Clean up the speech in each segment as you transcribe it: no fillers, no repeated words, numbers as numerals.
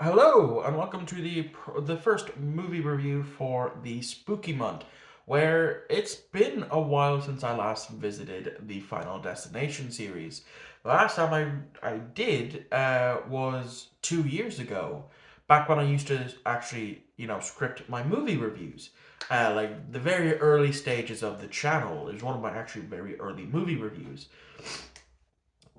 Hello, and welcome to the first movie review for the spooky month, where it's been a while since I last visited the Final Destination series. The last time I did was 2 years ago, back when I used to actually script my movie reviews. Like the very early stages of the channel is one of my actually very early movie reviews.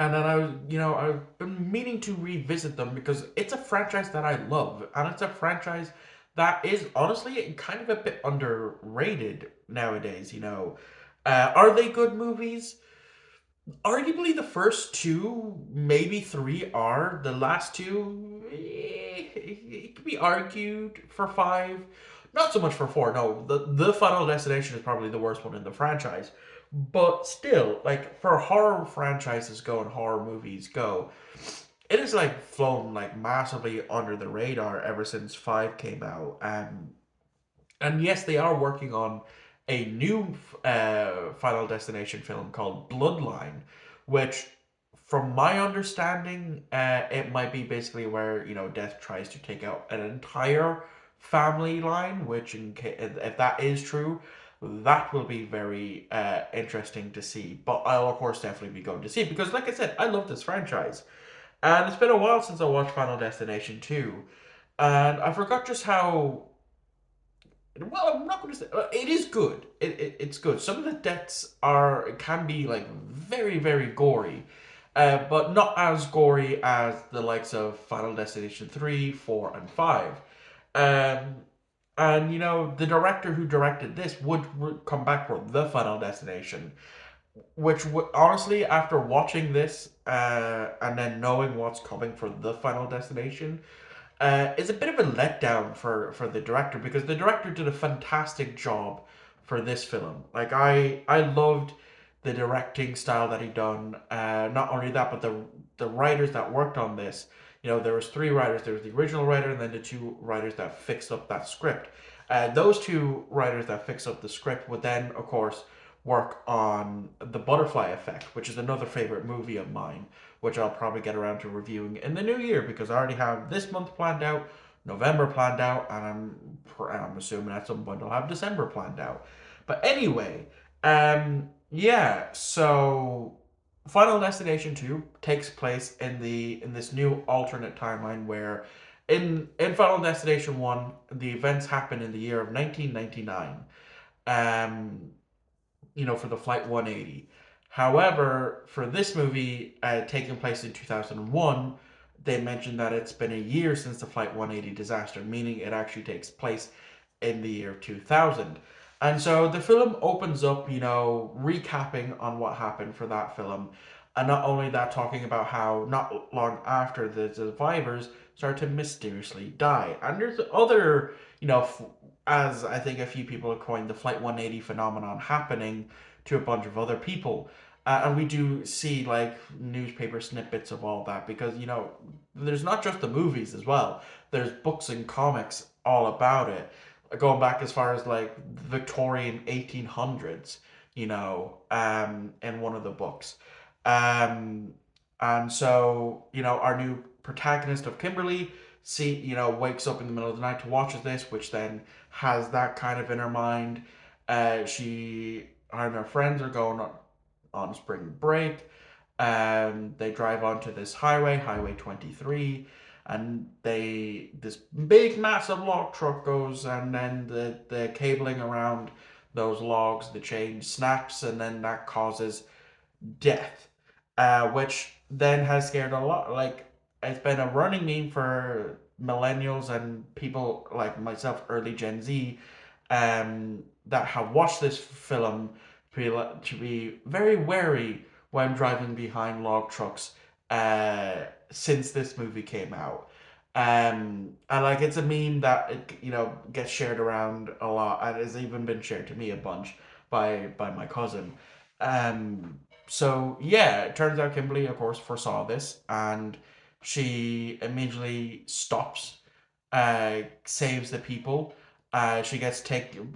And then I've been meaning to revisit them because it's a franchise that I love, and it's a franchise that is honestly kind of a bit underrated nowadays. Are they good movies? Arguably, the first two, maybe three are. The last two, it could be argued for five. Not so much for four. No, the Final Destination is probably the worst one in the franchise. But still, like for horror franchises go and horror movies go, it has like flown like massively under the radar ever since five came out. And yes, they are working on a new Final Destination film called Bloodline, which, from my understanding, it might be basically where Death tries to take out an entire family line. Which, if that is true, that will be very interesting to see. But I'll of course definitely be going to see it because, like I said, I love this franchise, and it's been a while since I watched Final Destination 2. And I forgot just how well, I'm not going to say it is good. It's good. Some of the deaths are can be like very very gory, but not as gory as the likes of Final Destination 3, 4, and 5. Um, and the director who directed this would come back for the Final Destination, which would honestly, after watching this and then knowing what's coming for the Final Destination, is a bit of a letdown for the director because the director did a fantastic job for this film. Like I loved the directing style that he done. Not only that, but the writers that worked on this. There was three writers. There was the original writer and then the two writers that fixed up that script. Those two writers that fixed up the script would then, of course, work on The Butterfly Effect, which is another favorite movie of mine, which I'll probably get around to reviewing in the new year because I already have this month planned out, November planned out, and I'm assuming at some point I'll have December planned out. But anyway, yeah. So Final Destination 2 takes place in this new alternate timeline where in Final Destination 1 the events happen in the year of 1999. Um for the Flight 180. However, for this movie taking place in 2001, they mentioned that it's been a year since the Flight 180 disaster, meaning it actually takes place in the year 2000. And so the film opens up, recapping on what happened for that film. And not only that, talking about how not long after the survivors start to mysteriously die. And there's other, as I think a few people have coined the Flight 180 phenomenon happening to a bunch of other people. And we do see like newspaper snippets of all that because, there's not just the movies as well, there's books and comics all about it, going back as far as like Victorian 1800s, in one of the books. Um, and so, our new protagonist of Kimberly wakes up in the middle of the night to watch this, which then has that kind of in her mind. She her and her friends are going on spring break. They drive onto this Highway 23, and this big massive log truck goes, and then the cabling around those logs, the chain snaps, and then that causes death, which then has scared a lot. Like it's been a running meme for millennials and people like myself, early Gen Z, that have watched this film to be very wary when driving behind log trucks since this movie came out. And like it's a meme that gets shared around a lot and has even been shared to me a bunch by my cousin. Um, so yeah, it turns out Kimberly, of course, foresaw this, and she immediately stops, saves the people. She gets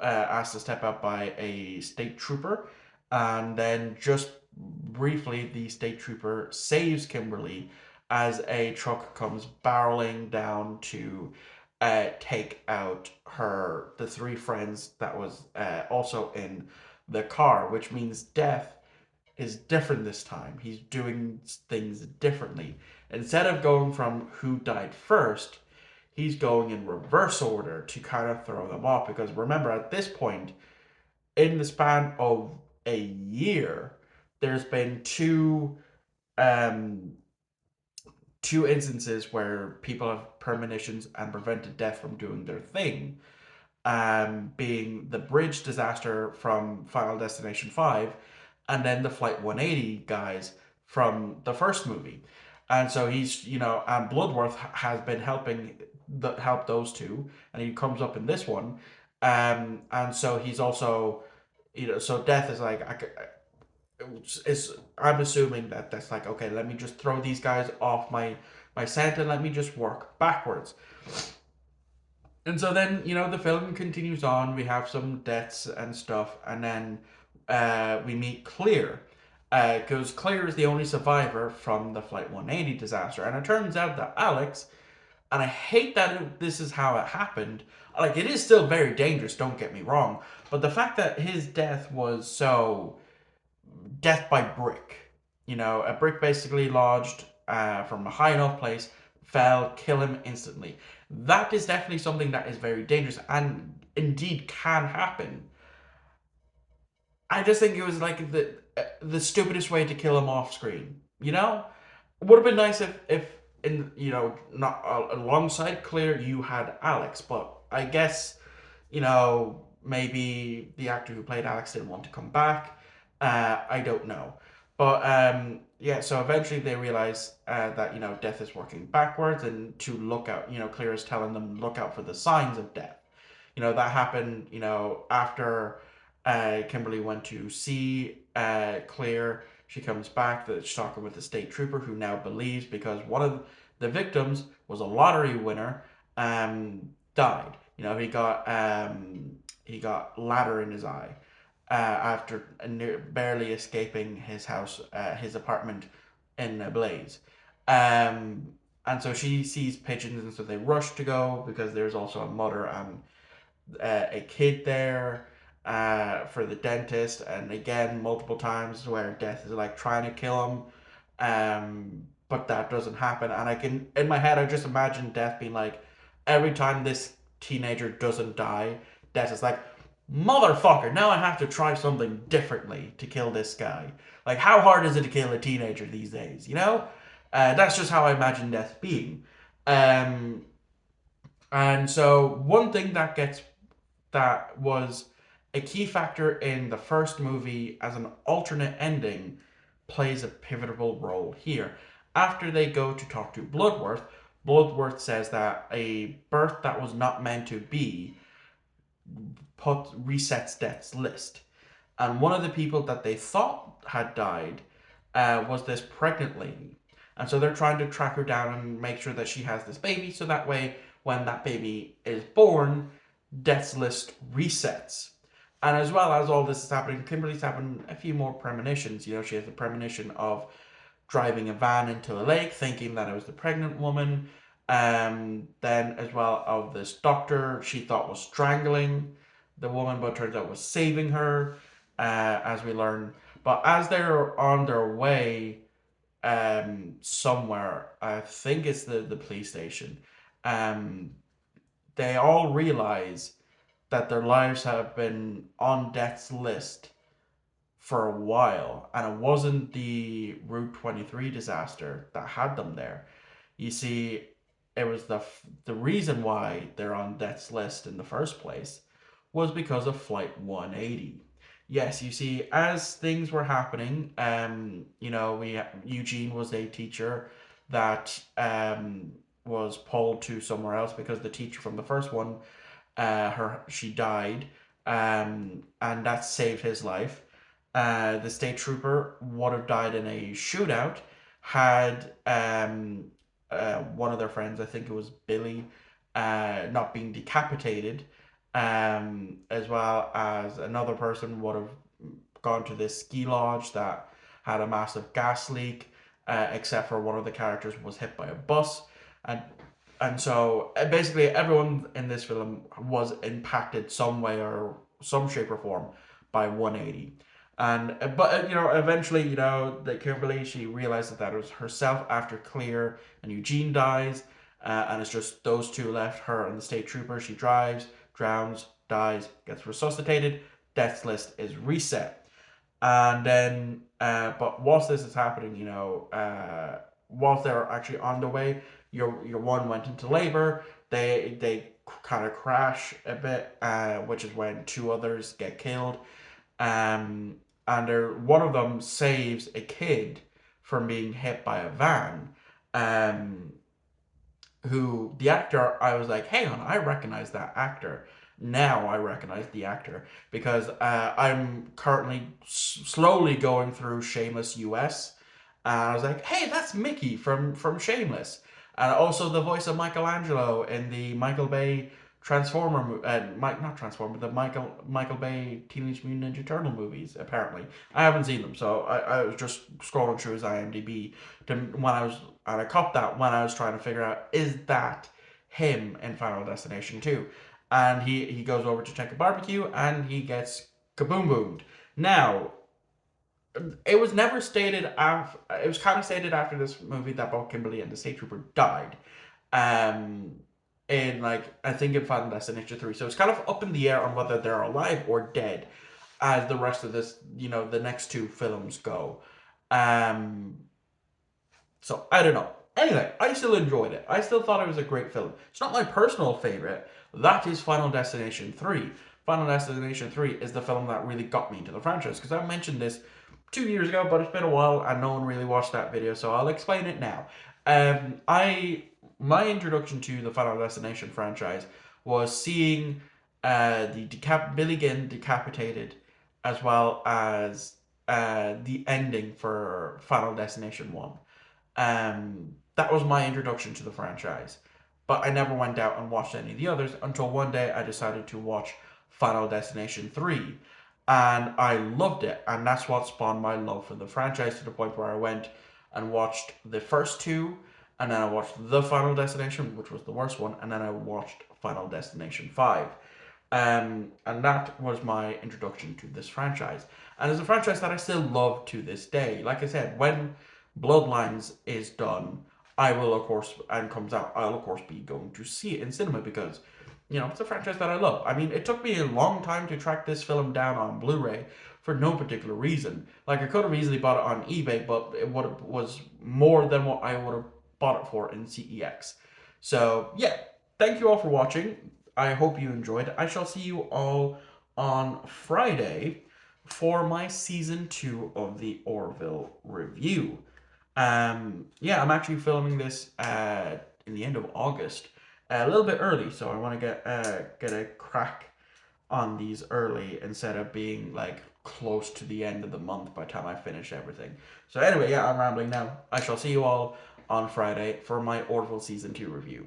asked to step out by a state trooper, and then just briefly, the state trooper saves Kimberly, as a truck comes barreling down to take out the three friends that was also in the car, which means Death is different this time. He's doing things differently. Instead of going from who died first, he's going in reverse order to kind of throw them off. Because remember, at this point, in the span of a year, there's been um, two instances where people have premonitions and prevented death from doing their thing, being the bridge disaster from Final Destination 5 and then the Flight 180 guys from the first movie. And so he's, and Bloodworth has been help those two, and he comes up in this one. And so he's also, so Death is like, I'm assuming that that's like, okay, let me just throw these guys off my scent and let me just work backwards. And so then, the film continues on. We have some deaths and stuff, and then we meet Clear. Because Clear is the only survivor from the Flight 180 disaster. And it turns out that Alex, and I hate that this is how it happened, like, it is still very dangerous, don't get me wrong, but the fact that his death was so death by brick. A brick basically lodged from a high enough place, fell, kill him instantly. That is definitely something that is very dangerous and indeed can happen. I just think it was like the stupidest way to kill him off screen. It would have been nice if in not alongside Clear you had Alex, but I guess maybe the actor who played Alex didn't want to come back. I don't know. But yeah, so eventually they realize that, death is working backwards and to look out, Clear is telling them, look out for the signs of death. That happened, after Kimberly went to see Clear. She comes back, she's talking with the state trooper who now believes because one of the victims was a lottery winner, died. He got ladder in his eye after barely escaping his house, his apartment in a blaze. Um, and so she sees pigeons, and so they rush to go because there's also a mother and a kid there for the dentist, and again multiple times where Death is like trying to kill him, but that doesn't happen. And I can, in my head, I just imagine Death being like, every time this teenager doesn't die, Death is like, motherfucker, now I have to try something differently to kill this guy. Like, how hard is it to kill a teenager these days? That's just how I imagine Death being. Um, and so one thing that was a key factor in the first movie as an alternate ending plays a pivotal role here. After they go to talk to Bloodworth, Bloodworth says that a birth that was not meant to be resets Death's list. And one of the people that they thought had died was this pregnant lady. And so they're trying to track her down and make sure that she has this baby, so that way, when that baby is born, Death's list resets. And as well as all this is happening, Kimberly's having a few more premonitions. She has a premonition of driving a van into a lake, thinking that it was the pregnant woman. Then, as well, of this doctor she thought was strangling the woman, but turns out was saving her, as we learn. But as they're on their way somewhere, I think it's the police station, um, they all realize that their lives have been on death's list for a while, and it wasn't the Route 23 disaster that had them there. You see, it was the reason why they're on death's list in the first place was because of Flight 180. Yes, you see, as things were happening, we Eugene was a teacher that was pulled to somewhere else because the teacher from the first one, she died, and that saved his life. The state trooper would have died in a shootout had one of their friends, I think it was Billy, not being decapitated, as well as another person would have gone to this ski lodge that had a massive gas leak, except for one of the characters was hit by a bus, and so basically everyone in this film was impacted some way or some shape or form by 180. And but eventually, that Kimberly, she realizes that it was herself after Clear and Eugene dies, and it's just those two left, her and the state trooper. She drives, drowns, dies, gets resuscitated. Death's list is reset. And then, but whilst this is happening, whilst they're actually on the way, your one went into labor. They kind of crash a bit, which is when two others get killed. Um, and one of them saves a kid from being hit by a van. Um, who the actor, I was like, hang on, I recognize that actor. Now I recognize the actor because I'm currently slowly going through Shameless US, and I was like, hey, that's Mickey from Shameless, and also the voice of Michelangelo in the Michael Bay Transformer, not Transformer, the Michael Bay Teenage Mutant Ninja Turtle movies. Apparently, I haven't seen them, so I was just scrolling through his IMDb and I copped that when I was trying to figure out, is that him in Final Destination 2? And he goes over to check a barbecue and he gets kaboom boomed. Now, it was never stated after, it was kind of stated after this movie that both Kimberly and the state trooper died. Um, in like, I think in Final Destination 3. So it's kind of up in the air on whether they're alive or dead as the rest of this, the next two films go. Um, so I don't know. Anyway, I still enjoyed it. I still thought it was a great film. It's not my personal favorite. That is Final Destination 3. Final Destination 3 is the film that really got me into the franchise because I mentioned this 2 years ago, but it's been a while and no one really watched that video, so I'll explain it now. I My introduction to the Final Destination franchise was seeing Billy Ginn decapitated, as well as the ending for Final Destination 1. That was my introduction to the franchise. But I never went out and watched any of the others until one day I decided to watch Final Destination 3. And I loved it. And that's what spawned my love for the franchise to the point where I went and watched the first two. And then I watched The Final Destination, which was the worst one. And then I watched Final Destination 5. And that was my introduction to this franchise. And it's a franchise that I still love to this day. Like I said, when Bloodlines is done, I will of course, and comes out, I'll of course be going to see it in cinema because, it's a franchise that I love. I mean, it took me a long time to track this film down on Blu-ray for no particular reason. Like, I could have easily bought it on eBay, but it was more than what I would have bought it for in CEX. So, yeah, thank you all for watching. I hope you enjoyed. I shall see you all on Friday for my season 2 of the Orville review. Yeah, I'm actually filming this in the end of August, a little bit early, so I want to get a crack on these early instead of being like close to the end of the month by the time I finish everything. So anyway, yeah, I'm rambling now. I shall see you all on Friday for my Orville season 2 review.